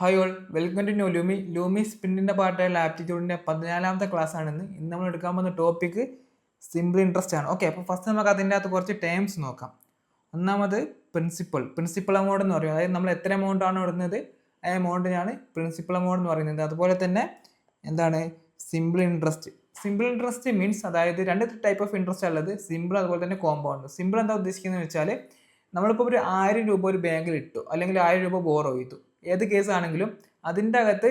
Hi all, welcome to new Lumi സ്പിന്നിൻ്റെ പാർട്ടായുള്ള ആപ്റ്റിറ്റ്യൂഡിൻ്റെ 14ാമത്തെ ക്ലാസ് ആണെന്ന്. ഇന്ന് നമ്മൾ എടുക്കാൻ പോകുന്ന ടോപ്പിക്ക് സിമ്പിൾ ഇൻട്രസ്റ്റ് ആണ്. ഓക്കെ, അപ്പോൾ ഫസ്റ്റ് നമുക്ക് അതിൻ്റെ അകത്ത് കുറച്ച് ടേംസ് നോക്കാം. ഒന്നാമത് പ്രിൻസിപ്പൽ എമൗണ്ട് എന്ന് പറയും. അതായത് നമ്മൾ എത്ര എമൗണ്ട് ആണ് ഇടുന്നത് ആ എമൗണ്ടിനാണ് പ്രിൻസിപ്പൽ എമൗണ്ട് എന്ന് പറയുന്നത്. അതുപോലെ തന്നെ എന്താണ് സിമ്പിൾ ഇൻട്രസ്റ്റ് മീൻസ് അതായത് രണ്ട് ടൈപ്പ് ഓഫ് ഇൻട്രസ്റ്റ് ഉള്ളത്, സിമ്പിൾ അതുപോലെ തന്നെ കോമ്പൗണ്ട്. സിമ്പിൾ എന്താ ഉദ്ദേശിക്കുന്നത് വെച്ചാൽ നമ്മളിപ്പോൾ ഒരു 1000 രൂപ ഒരു ബാങ്കിൽ ഇട്ടു, അല്ലെങ്കിൽ 1000 രൂപ ബോറോ ചെയ്തു. ഏത് കേസ് ആണെങ്കിലും അതിൻ്റെ അകത്ത്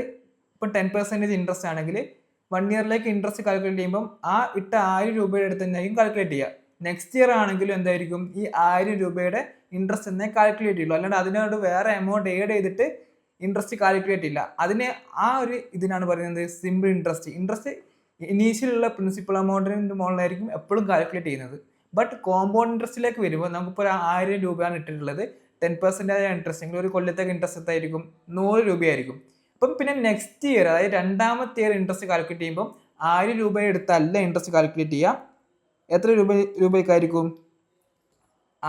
ഇപ്പം 10% ഇൻട്രസ്റ്റ് ആണെങ്കിൽ 1 ഇയറിലേക്ക് ഇൻട്രസ്റ്റ് കാൽക്കുലേറ്റ് ചെയ്യുമ്പം ആ ഇട്ട 1000 രൂപയുടെ അടുത്ത് തന്നെയായിരിക്കും കാൽക്കുലേറ്റ് ചെയ്യുക. നെക്സ്റ്റ് ഇയർ ആണെങ്കിലും എന്തായിരിക്കും ഈ 1000 രൂപയുടെ ഇൻട്രസ്റ്റ് തന്നെ കാൽക്കുലേറ്റ് ചെയ്യുള്ളൂ. അല്ലാണ്ട് അതിനോട് വേറെ എമൗണ്ട് ഏഡ് ചെയ്തിട്ട് ഇൻട്രസ്റ്റ് കാൽക്കുലേറ്റ് ഇല്ല. അതിന് ആ ഒരു ഇതിനാണ് പറയുന്നത് സിമ്പിൾ ഇൻട്രസ്റ്റ് ഇനീഷ്യലുള്ള പ്രിൻസിപ്പൽ എമൗണ്ടിൻ്റെ മുകളിലായിരിക്കും എപ്പോഴും കാൽക്കുലേറ്റ് ചെയ്യുന്നത്. ബട്ട് കോമ്പൗണ്ട് ഇൻട്രസ്റ്റിലേക്ക് വരുമ്പോൾ നമുക്കിപ്പോൾ 1000 രൂപയാണ് ഇട്ടിട്ടുള്ളത്, 10% ഇൻട്രസ്റ്റ് എങ്കിൽ ഒരു കൊല്ലത്തേക്ക് ഇൻട്രസ്റ്റ് എത്തായിരിക്കും 100 രൂപയായിരിക്കും. അപ്പം പിന്നെ നെക്സ്റ്റ് ഇയർ അതായത് രണ്ടാമത്തെ ഇയർ ഇൻട്രസ്റ്റ് കാൽക്കുലേറ്റ് ചെയ്യുമ്പോൾ 1000 രൂപ എടുത്തല്ല ഇൻട്രസ്റ്റ് കാൽക്കുലേറ്റ് ചെയ്യുക. എത്ര രൂപയ്ക്കായിരിക്കും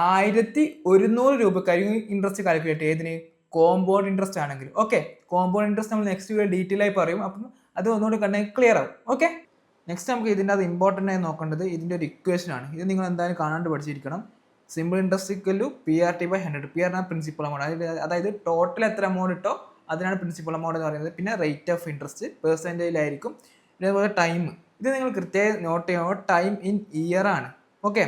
1100 രൂപയ്ക്കായിരിക്കും ഇൻട്രസ്റ്റ് കാൽക്കുലേറ്റ് ചെയ്യുക. ഇതിന് കോമ്പൗണ്ട് ഇൻട്രസ്റ്റ് ആണെങ്കിൽ. ഓക്കെ, കോമ്പൗണ്ട് ഇൻട്രസ്റ്റ് നമ്മൾ നെക്സ്റ്റ് ഇയർ ഡീറ്റെയിൽ ആയി പറയും. അപ്പം അത് ഒന്നുകൂടി കണ്ടെങ്കിൽ ക്ലിയർ ആവും. ഓക്കെ, നെക്സ്റ്റ് നമുക്ക് ഇതിൻ്റെ അത് ഇമ്പോർട്ടൻ്റ് ആയി നോക്കേണ്ടത് ഇതിൻ്റെ ഒരു ഇക്വേഷൻ ആണ്. ഇത് നിങ്ങൾ എന്തായാലും കാണാണ്ട് പഠിച്ചിരിക്കണം. Simple interest equal to PRT/100. PR ആണ് പ്രിൻസിപ്പൽ എമൗണ്ട്. അതായത് ടോട്ടൽ എത്ര എമൗണ്ട് ഇട്ടോ അതിനാണ് പ്രിൻസിപ്പൽ എമൗണ്ട് എന്ന് പറയുന്നത്. പിന്നെ റേറ്റ് ഓഫ് ഇൻട്രസ്റ്റ് പെർസെൻറ്റേജിലായിരിക്കും. പിന്നെ അതുപോലെ ടൈം, ഇത് നിങ്ങൾ കൃത്യമായി നോട്ട് ചെയ്യണം. ടൈം ഇൻ ഇയർ ആണ്. ഓക്കെ,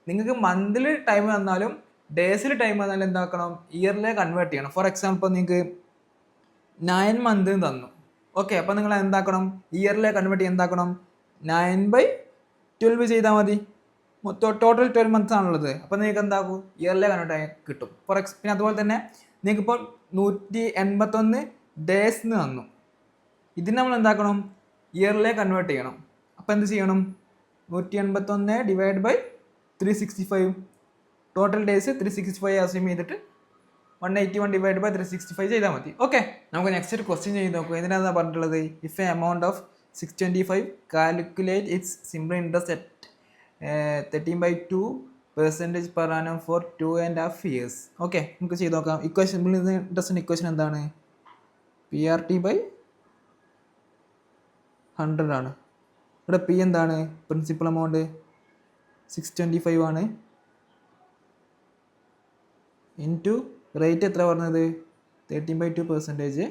നിങ്ങൾക്ക് മന്തിൽ ടൈം തന്നാലും ഡേയ്സിൽ ടൈം തന്നാലും എന്താക്കണം, ഇയറിലേക്ക് കൺവേർട്ട് ചെയ്യണം. ഫോർ എക്സാമ്പിൾ നിങ്ങൾക്ക് 9 മന്ത് തന്നു. ഓക്കെ, അപ്പോൾ നിങ്ങൾ എന്താക്കണം, ഇയറിലേക്ക് കൺവേർട്ട് ചെയ്യാൻ എന്താക്കണം, 9/12 ചെയ്താൽ മതി. ടോട്ടൽ 12 മന്ത്സ് ആണുള്ളത്. അപ്പോൾ നിങ്ങൾക്ക് എന്താക്കും, ഇയറിലെ കൺവേർട്ട് ആയി കിട്ടും. പിന്നെ അതുപോലെ തന്നെ നിങ്ങൾക്കിപ്പോൾ 181 ഡേയ്സ് തന്നു. ഇതിന് നമ്മൾ എന്താക്കണം, ഇയറിലെ കൺവേർട്ട് ചെയ്യണം. അപ്പോൾ എന്ത് ചെയ്യണം, 181 divide by 365. Total days 365 assume ചെയ്തിട്ട് 181 ഡിവൈഡ് ബൈ 365 ചെയ്താൽ മതി. ഓക്കെ, നമുക്ക് നെക്സ്റ്റ് ഒരു ക്വസ്റ്റ്യൻ ചെയ്ത് നോക്കുക. ഇതിനകത്ത് പറഞ്ഞിട്ടുള്ളത് if A amount of 625 calculate it's simple interest at 13/2% per annum for 2.5 years. Okay, നമുക്ക് ചെയ്ത് നോക്കാം. സിമ്പിൾ ഇൻട്രസ്റ്റിൻ്റെ ഇക്വേഷൻ എന്താണ്, PRT/100 ആണ്. ഇവിടെ പി എന്താണ്, പ്രിൻസിപ്പൽ എമൗണ്ട് 625 ആണ്. ഇൻറ്റു റേറ്റ് എത്ര പറഞ്ഞത് 13/2%.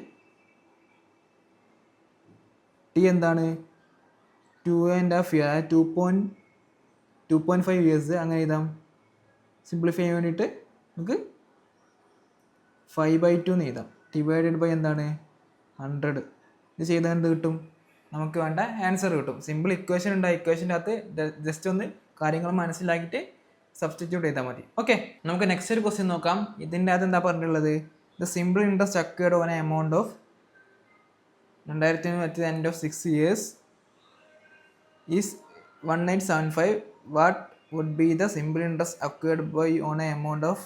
ടി എന്താണ് 2.5 ഇയർ, 2.5 ഇയേഴ്സ്. അങ്ങനെ എഴുതാം. സിംപ്ലിഫൈ ചെയ്യാൻ വേണ്ടിയിട്ട് നമുക്ക് 5/2 എന്ന് എഴുതാം. ഡിവൈഡഡ് ബൈ എന്താണ് 100. ഇത് ചെയ്താൽ എന്ത് കിട്ടും, നമുക്ക് വേണ്ട ആൻസർ കിട്ടും. സിമ്പിൾ ഇക്വേഷൻ ഉണ്ട്. ആ ഇക്വേഷൻ്റെ അകത്ത് ജസ്റ്റ് ഒന്ന് കാര്യങ്ങൾ മനസ്സിലാക്കിയിട്ട് സബ്സ്റ്റിറ്റ്യൂട്ട് ചെയ്താൽ മതി. ഓക്കെ, നമുക്ക് നെക്സ്റ്റ് ഒരു ക്വസ്റ്റ്യൻ നോക്കാം. ഇതിൻ്റെ അകത്ത് എന്താ പറഞ്ഞിട്ടുള്ളത്, the simple interest acquired on A amount of 2000 at the end of 6 years is 1875. What would be the simple interest acquired by on a amount of,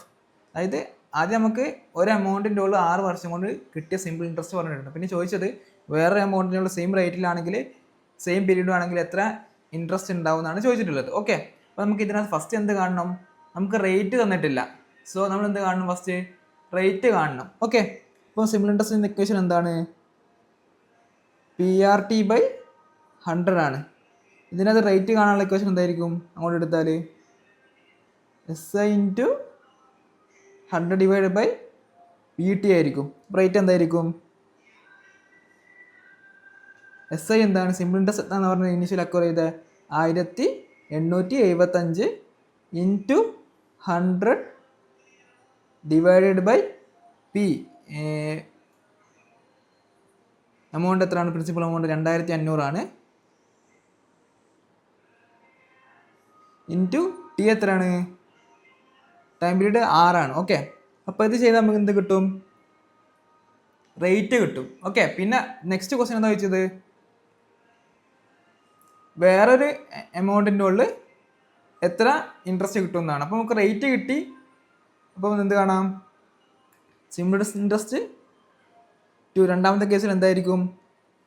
അതായത് ആദ്യം നമുക്ക് ഒരു എമൗണ്ടിൻ്റെ ഉള്ള 6 വർഷം കൊണ്ട് കിട്ടിയ സിമ്പിൾ ഇൻട്രസ്റ്റ് പറഞ്ഞിട്ടുണ്ട്. പിന്നെ ചോദിച്ചത് വേറെ എമൗണ്ടിനുള്ള സെയിം റേറ്റിലാണെങ്കിൽ സെയിം പീരീഡ് ആണെങ്കിൽ എത്ര ഇൻട്രസ്റ്റ് ഉണ്ടാവും എന്നാണ് ചോദിച്ചിട്ടുള്ളത്. ഓക്കെ, അപ്പോൾ നമുക്ക് ഇതിനകത്ത് ഫസ്റ്റ് എന്ത് കാണണം, നമുക്ക് റേറ്റ് തന്നിട്ടില്ല. സോ നമ്മൾ എന്ത് കാണണം, ഫസ്റ്റ് റേറ്റ് കാണണം. ഓക്കെ, ഇപ്പോൾ സിമ്പിൾ ഇൻട്രസ്റ്റിൻ്റെ ഇക്വേഷൻ എന്താണ്, PRT/100 ആണ്. ഇതിനകത്ത് റേറ്റ് കാണാനുള്ള ഇക്വേഷൻ എന്തായിരിക്കും, അങ്ങോട്ട് എടുത്താൽ SI × 100 ഡിവൈഡ് ബൈ PT ആയിരിക്കും. റേറ്റ് എന്തായിരിക്കും, SI എന്താണ്, സിമ്പിൾ ഇൻട്രസ്റ്റ് എന്താണെന്ന് പറഞ്ഞാൽ ഇനീഷ്യൽ അക്വയർ ചെയ്ത 1875 into 100 divided by P. Amount എത്രയാണ്, പ്രിൻസിപ്പൽ എമൗണ്ട് 2500 ആണ്. ഇൻറ്റു ടി എത്രയാണ്, ടൈം പീരീഡ് 6 ആണ്. ഓക്കെ, അപ്പോൾ ഇത് ചെയ്താൽ നമുക്ക് എന്ത് കിട്ടും, റേറ്റ് കിട്ടും. ഓക്കെ, പിന്നെ നെക്സ്റ്റ് ക്വസ്റ്റ്യൻ എന്താ ചോദിച്ചത്, വേറൊരു എമൗണ്ടിൻ്റെ ഉള്ളിൽ എത്ര ഇൻട്രസ്റ്റ് കിട്ടും എന്നാണ്. അപ്പോൾ നമുക്ക് റേറ്റ് കിട്ടി. അപ്പോൾ എന്ത് കാണാം, സിമ്പിൾ ഇൻട്രസ്റ്റ് ടു രണ്ടാമത്തെ കേസിൽ എന്തായിരിക്കും,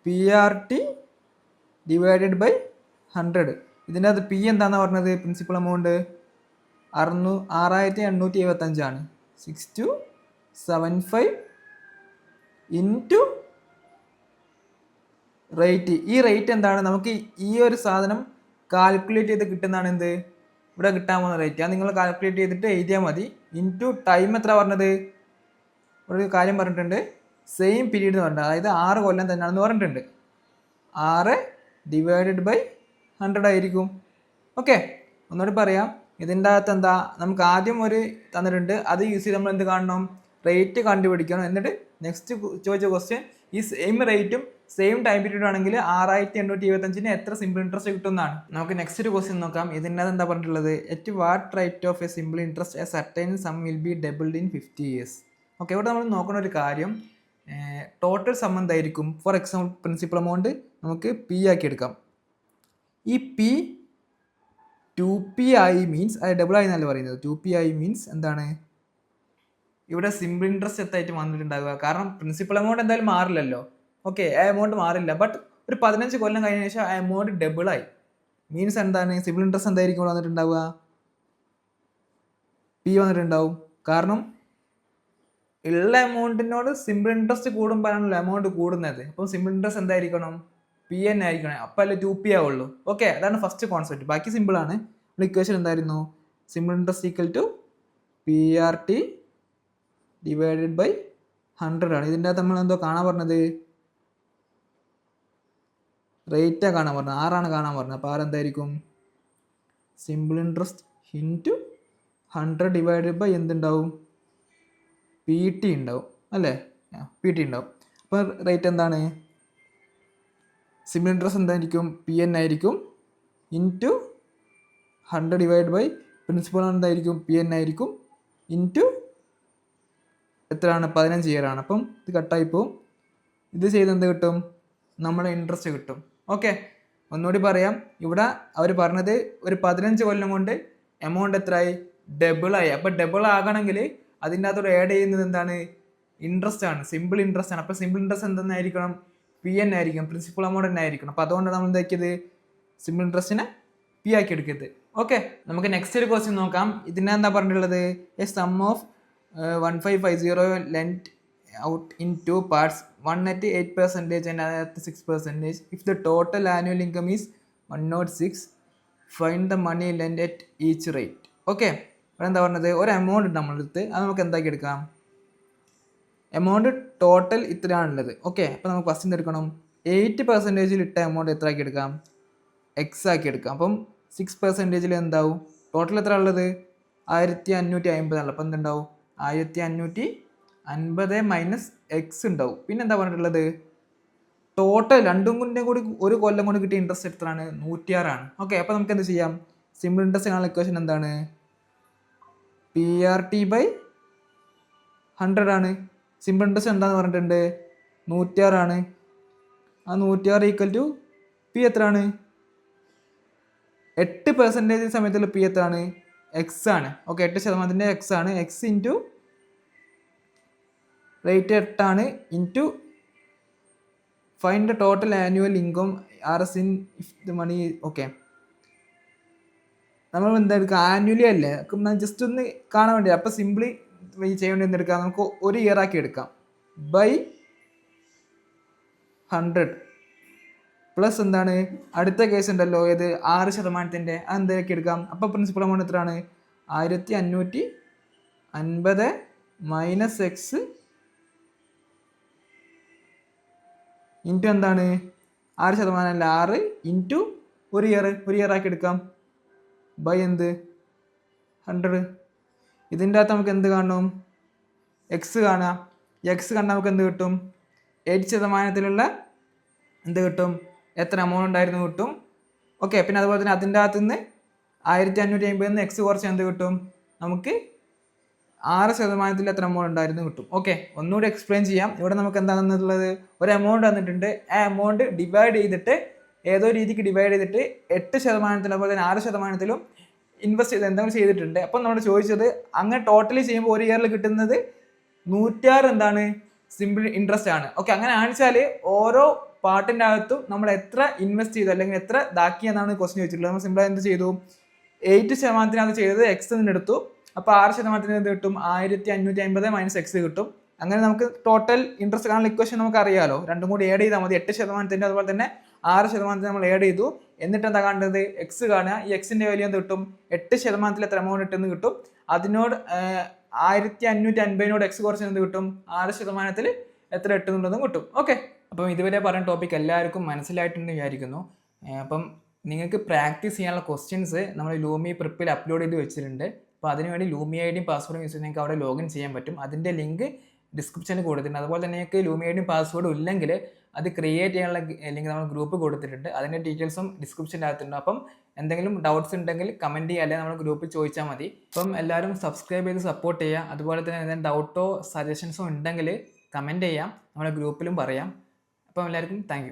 PRT ഡിവൈഡഡ് ബൈ 100. ഇതിൻ്റെ അത് പി എന്താണെന്ന് പറഞ്ഞത്, പ്രിൻസിപ്പൽ എമൗണ്ട് 6875 ആണ്. 6275 ഇൻറ്റു റേറ്റ്. ഈ റേറ്റ് എന്താണ്? നമുക്ക് ഈ ഒരു സാധനം കാൽക്കുലേറ്റ് ചെയ്ത് കിട്ടുന്നതാണ് എന്ത് ഇവിടെ കിട്ടാൻ പോകുന്ന റേറ്റ്. അത് നിങ്ങൾ കാൽക്കുലേറ്റ് ചെയ്തിട്ട് എഴുതിയാൽ മതി. ഇൻറ്റു ടൈം എത്ര പറഞ്ഞത്? ഒരു കാര്യം പറഞ്ഞിട്ടുണ്ട്, സെയിം പീരീഡ് എന്ന് പറഞ്ഞിട്ട്, അതായത് 6 കൊല്ലം തന്നെയാണെന്ന് പറഞ്ഞിട്ടുണ്ട്. 6 ഡിവൈഡഡ് ബൈ 100 ആയിരിക്കും. ഓക്കെ, ഒന്നുകൂടി പറയാം. ഇതിൻ്റെ അകത്ത് എന്താ, നമുക്ക് ആദ്യം ഒരു തന്നിട്ടുണ്ട്, അത് യൂസ് ചെയ്ത് നമ്മൾ എന്ത് കാണണം? റേറ്റ് കണ്ടുപിടിക്കണം. എന്നിട്ട് നെക്സ്റ്റ് ചോദിച്ച ക്വസ്റ്റ്യൻ ഈ സെയിം റേറ്റും സെയിം ടൈം പീരീഡ് ആണെങ്കിൽ 6825 എത്ര സിമ്പിൾ ഇൻട്രസ്റ്റ് കിട്ടുന്നതാണ്. നമുക്ക് നെക്സ്റ്റ് ഒരു ക്വസ്റ്റ്യൻ നോക്കാം. ഇതിൻ്റെ എന്താ പറഞ്ഞിട്ടുള്ളത്? At what rate of a simple interest a certain sum will be doubled in 50 years. Okay, ഇവിടെ നമ്മൾ നോക്കുന്ന ഒരു കാര്യം, ടോട്ടൽ സം എന്തായിരിക്കും? ഫോർ എക്സാമ്പിൾ പ്രിൻസിപ്പൽ എമൗണ്ട് നമുക്ക് പി ആക്കി എടുക്കാം. ഈ പി 2p ആയി മീൻസ് അത് ഡബിൾ ആയി എന്നല്ല പറയുന്നത്. 2p ആയി മീൻസ് എന്താണ്? ഇവിടെ സിമ്പിൾ ഇൻട്രസ്റ്റ് എത്തായിട്ട് വന്നിട്ടുണ്ടാവുക. കാരണം പ്രിൻസിപ്പൽ എമൗണ്ട് എന്തായാലും മാറില്ലല്ലോ. ഓക്കെ, ആ എമൗണ്ട് മാറില്ല. ബട്ട് ഒരു 15 കൊല്ലം കഴിഞ്ഞ ശേഷം ആ എമൗണ്ട് ഡബിൾ ആയി മീൻസ് എന്താണ്? സിമ്പിൾ ഇൻട്രസ്റ്റ് എന്തായിരിക്കും വന്നിട്ടുണ്ടാവുക? പി വന്നിട്ടുണ്ടാവും. കാരണം ഉള്ള എമൗണ്ടിനോട് സിമ്പിൾ ഇൻട്രസ്റ്റ് കൂടുമ്പോഴാണല്ലോ എമൗണ്ട് കൂടുന്നത്. അപ്പം സിമ്പിൾ ഇൻട്രസ്റ്റ് എന്തായിരിക്കണം? പി എൻ ആയിരിക്കണം. അപ്പം അല്ലേ 2p ആവുള്ളൂ. ഓക്കെ, അതാണ് ഫസ്റ്റ് കോൺസെപ്റ്റ്. ബാക്കി സിമ്പിളാണ്. ഇക്വേഷൻ എന്തായിരുന്നു? Simple interest equal to PRT divided by 100 ആണ്. ഇതിൻ്റെ അകത്ത് നമ്മൾ എന്തോ കാണാൻ പറഞ്ഞത്? റേറ്റാണ് കാണാൻ പറഞ്ഞത്. 6 കാണാൻ പറഞ്ഞത്. അപ്പോൾ 6 എന്തായിരിക്കും? Simple interest into 100 divided by എന്തുണ്ടാവും? PT ഉണ്ടാവും അല്ലേ? PT ഉണ്ടാവും. അപ്പോൾ റേറ്റ് എന്താണ്? സിമ്പിൾ ഇൻട്രസ്റ്റ് എന്തായിരിക്കും? PN ആയിരിക്കും. ഇൻറ്റു 100 ഡിവൈഡ് ബൈ പ്രിൻസിപ്പൽ എന്തായിരിക്കും? PN ആയിരിക്കും. ഇൻറ്റു എത്രയാണ്? 15 ഇയർ ആണ്. അപ്പം ഇത് കട്ടായിപ്പോവും. ഇത് ചെയ്ത് എന്ത് കിട്ടും? നമ്മുടെ ഇൻട്രസ്റ്റ് കിട്ടും. ഓക്കെ, ഒന്നുകൂടി പറയാം. ഇവിടെ അവർ പറഞ്ഞത് ഒരു 15 കൊല്ലം കൊണ്ട് എമൗണ്ട് എത്രയായി? ഡബിളായി. അപ്പോൾ ഡബിൾ ആകണമെങ്കിൽ അതിൻ്റെ അകത്തോട് ആഡ് ചെയ്യുന്നത് എന്താണ്? ഇൻട്രസ്റ്റ് ആണ്, സിമ്പിൾ ഇൻട്രസ്റ്റ് ആണ്. അപ്പോൾ സിമ്പിൾ ഇൻട്രസ്റ്റ് എന്തെന്നായിരിക്കണം? PN ആയിരിക്കും, പ്രിൻസിപ്പൽ എമൗണ്ട് തന്നെ ആയിരിക്കണം. അപ്പോൾ അതുകൊണ്ടാണ് നമ്മൾ എന്താക്കിയത്? സിമ്പിൾ ഇൻട്രസ്റ്റിനെ P ആക്കി എടുക്കരുത്. ഓക്കെ, നമുക്ക് നെക്സ്റ്റ് ഒരു ക്വസ്റ്റ്യൻ നോക്കാം. ഇതിനെ എന്താ പറഞ്ഞിട്ടുള്ളത്? A sum of 1550 lent out in 2 parts, one at 8% and another at 6%. If the total annual income is 106, find the money lent at each rate. Okay, ഇവിടെ എന്താ പറഞ്ഞത്? ഒരു എമൗണ്ട് ഉണ്ട് നമ്മളെടുത്ത്, അത് നമുക്ക് എന്താക്കി എടുക്കാം? Amount total ഇത്രയാണുള്ളത്. ഓക്കെ, അപ്പോൾ നമുക്ക് ഫസ്റ്റ് എന്തെടുക്കണം? 8% ഇട്ട എമൗണ്ട് എത്ര ആക്കി എടുക്കാം? എക്സ് ആക്കി എടുക്കാം. അപ്പം 6% എന്താവും? ടോട്ടൽ എത്ര ഉള്ളത്? 1550 ആണല്ലോ. അപ്പം എന്തുണ്ടാവും? 1550 മൈനസ് എക്സ് ഉണ്ടാവും. പിന്നെ എന്താ പറഞ്ഞിട്ടുള്ളത്? ടോട്ടൽ രണ്ടും കൂടി ഒരു കൊല്ലം കൊണ്ട് കിട്ടിയ ഇൻട്രസ്റ്റ് എത്രയാണ്? 106 ആണ്. ഓക്കെ, അപ്പോൾ നമുക്ക് എന്ത് ചെയ്യാം? സിമ്പിൾ ഇൻട്രസ്റ്റ് കാണുന്ന ഇക്വേഷൻ എന്താണ്? PRT ബൈ 100 ആണ്. സിമ്പിൾ ഇൻട്രസ്റ്റ് എന്താന്ന് പറഞ്ഞിട്ടുണ്ട്? 106 ആണ്. ആ 106 ഈക്വൽ ടു പി എത്രയാണ്? 8% സമയത്തുള്ള പി എത്രയാണ്? എക്സ് ആണ്. ഓക്കെ, 8% എക്സ് ആണ്. എക്സ് ഇൻറ്റു റേറ്റ് 8 ആണ്. Into find the total annual income RS in if the money. Okay, നമ്മൾ എന്താ എടുക്കുക? ആനുവലി അല്ലേ, ജസ്റ്റ് ഒന്ന് കാണാൻ വേണ്ടി. അപ്പോൾ സിംപ്ലി ചെയ്യാൻ വേണ്ടി എന്തെടുക്കാം? നമുക്ക് ഒരു ഇയർ ആക്കി എടുക്കാം. ബൈ 100 പ്ലസ് എന്താണ്? അടുത്ത കേസ് ഉണ്ടല്ലോ, ഏത്? 6%. അതെന്തൊക്കെ എടുക്കാം? അപ്പോൾ പ്രിൻസിപ്പൽ എമൗണ്ട് എത്രയാണ്? 1550 മൈനസ് എക്സ് ഇൻറ്റു എന്താണ്? 6% അല്ല, 6 ഇൻറ്റു ഒരു ഇയർ ആക്കി എടുക്കാം. ബൈ എന്ത്? 100. ഇതിൻ്റെ അകത്ത് നമുക്ക് എന്ത് കാണും? എക്സ് കാണാം. എക്സ് കണ്ടാൽ നമുക്ക് എന്ത് കിട്ടും? 8% എന്ത് കിട്ടും? എത്ര എമൗണ്ട് ഉണ്ടായിരുന്നു കിട്ടും. ഓക്കെ, പിന്നെ അതുപോലെ തന്നെ അതിൻ്റെ അകത്ത് നിന്ന് 1550 എക്സ് കുറച്ച് എന്ത് കിട്ടും? നമുക്ക് 6% എത്ര എമൗണ്ട് ഉണ്ടായിരുന്നു കിട്ടും. ഓക്കെ, ഒന്നുകൂടി എക്സ്പ്ലെയിൻ ചെയ്യാം. ഇവിടെ നമുക്ക് എന്താണെന്നുള്ളത്? ഒരു എമൗണ്ട് വന്നിട്ടുണ്ട്. ആ എമൗണ്ട് ഡിവൈഡ് ചെയ്തിട്ട് ഏതോ രീതിക്ക് ഡിവൈഡ് ചെയ്തിട്ട് 8% അതുപോലെ തന്നെ 6% ഇൻവെസ്റ്റ് ചെയ്ത് എന്തെങ്കിലും ചെയ്തിട്ടുണ്ട്. അപ്പം നമ്മൾ ചോദിച്ചത് അങ്ങനെ ടോട്ടലി ചെയ്യുമ്പോൾ ഒരു ഇയറിൽ കിട്ടുന്നത് 106 എന്താണ്? സിമ്പിൾ ഇൻട്രസ്റ്റ് ആണ്. ഓക്കെ, അങ്ങനെ കാണിച്ചാൽ ഓരോ പാർട്ടിൻ്റെ അകത്തും നമ്മൾ എത്ര ഇൻവെസ്റ്റ് ചെയ്തു അല്ലെങ്കിൽ എത്ര ഇതാക്കി എന്നാണ് ക്വസ്റ്റ്യൻ ചോദിച്ചിട്ടുള്ളത്. നമ്മൾ സിമ്പിൾ എന്ത് ചെയ്തു? 8% ചെയ്തത് എക്സ് നിന്ന് എടുത്തു. അപ്പോൾ 6% എന്ത് കിട്ടും? 1550 മൈനസ് എക്സ് കിട്ടും. അങ്ങനെ നമുക്ക് ടോട്ടൽ ഇൻട്രസ്റ്റ് കാണുന്ന ഇക്വേഷൻ നമുക്ക് അറിയാലോ, രണ്ടും കൂടി ആഡ് ചെയ്താൽ മതി. 8% അതുപോലെ തന്നെ 6% നമ്മൾ ആഡ് ചെയ്തു. എന്നിട്ട് എന്താ കാണേണ്ടത്, എക്സ് കാണുക. ഈ എക്സിന്റെ വാല്യൂ എന്ത് കിട്ടും, 8% എത്ര എമൗണ്ട് ഇട്ടെന്ന് കിട്ടും. അതിനോട് 1550 എക്സ് കുറച്ച് എന്ത് കിട്ടും, 6% എത്ര ഇട്ടുന്നുണ്ടെന്നും കിട്ടും. ഓക്കെ, അപ്പം ഇതുവരെ പറഞ്ഞ ടോപ്പിക് എല്ലാവർക്കും മനസ്സിലായിട്ടുണ്ടെന്ന് വിചാരിക്കുന്നു. അപ്പം നിങ്ങൾക്ക് പ്രാക്ടീസ് ചെയ്യാനുള്ള ക്വസ്റ്റ്യൻസ് നമ്മൾ ലൂമി പ്രിപ്പിൽ അപ്ലോഡ് ചെയ്ത് വെച്ചിട്ടുണ്ട്. അപ്പോൾ അതിനുവേണ്ടി ലൂമി ഐഡിയും പാസ്വേഡും യൂസ് ചെയ്ത് നിങ്ങൾക്ക് അവിടെ ലോഗിൻ ചെയ്യാൻ പറ്റും. അതിൻ്റെ ലിങ്ക് ഡിസ്ക്രിപ്ഷനിൽ കൊടുത്തിട്ടുണ്ട്. അതുപോലെ തന്നെ നിങ്ങൾക്ക് ലൂമി ഐഡിയും പാസ്വേഡും ഇല്ലെങ്കിൽ അത് ക്രിയേറ്റ് ചെയ്യാനുള്ള ലിങ്ക് നമ്മൾ ഗ്രൂപ്പ് കൊടുത്തിട്ടുണ്ട്. അതിൻ്റെ ഡീറ്റെയിൽസും ഡിസ്ക്രിപ്ഷനിനകത്തുണ്ട്. അപ്പം എന്തെങ്കിലും ഡൗട്ട്സ് ഉണ്ടെങ്കിൽ കമൻറ്റ് ചെയ്യുക, അല്ലെങ്കിൽ നമ്മൾ ഗ്രൂപ്പിൽ ചോദിച്ചാൽ മതി. അപ്പം എല്ലാവരും സബ്സ്ക്രൈബ് ചെയ്ത് സപ്പോർട്ട് ചെയ്യുക. അതുപോലെ തന്നെ എന്തെങ്കിലും ഡൗട്ടോ സജഷൻസോ ഉണ്ടെങ്കിൽ കമൻറ്റ് ചെയ്യാം, നമ്മുടെ ഗ്രൂപ്പിലും പറയാം. അപ്പം എല്ലാവർക്കും താങ്ക് യു.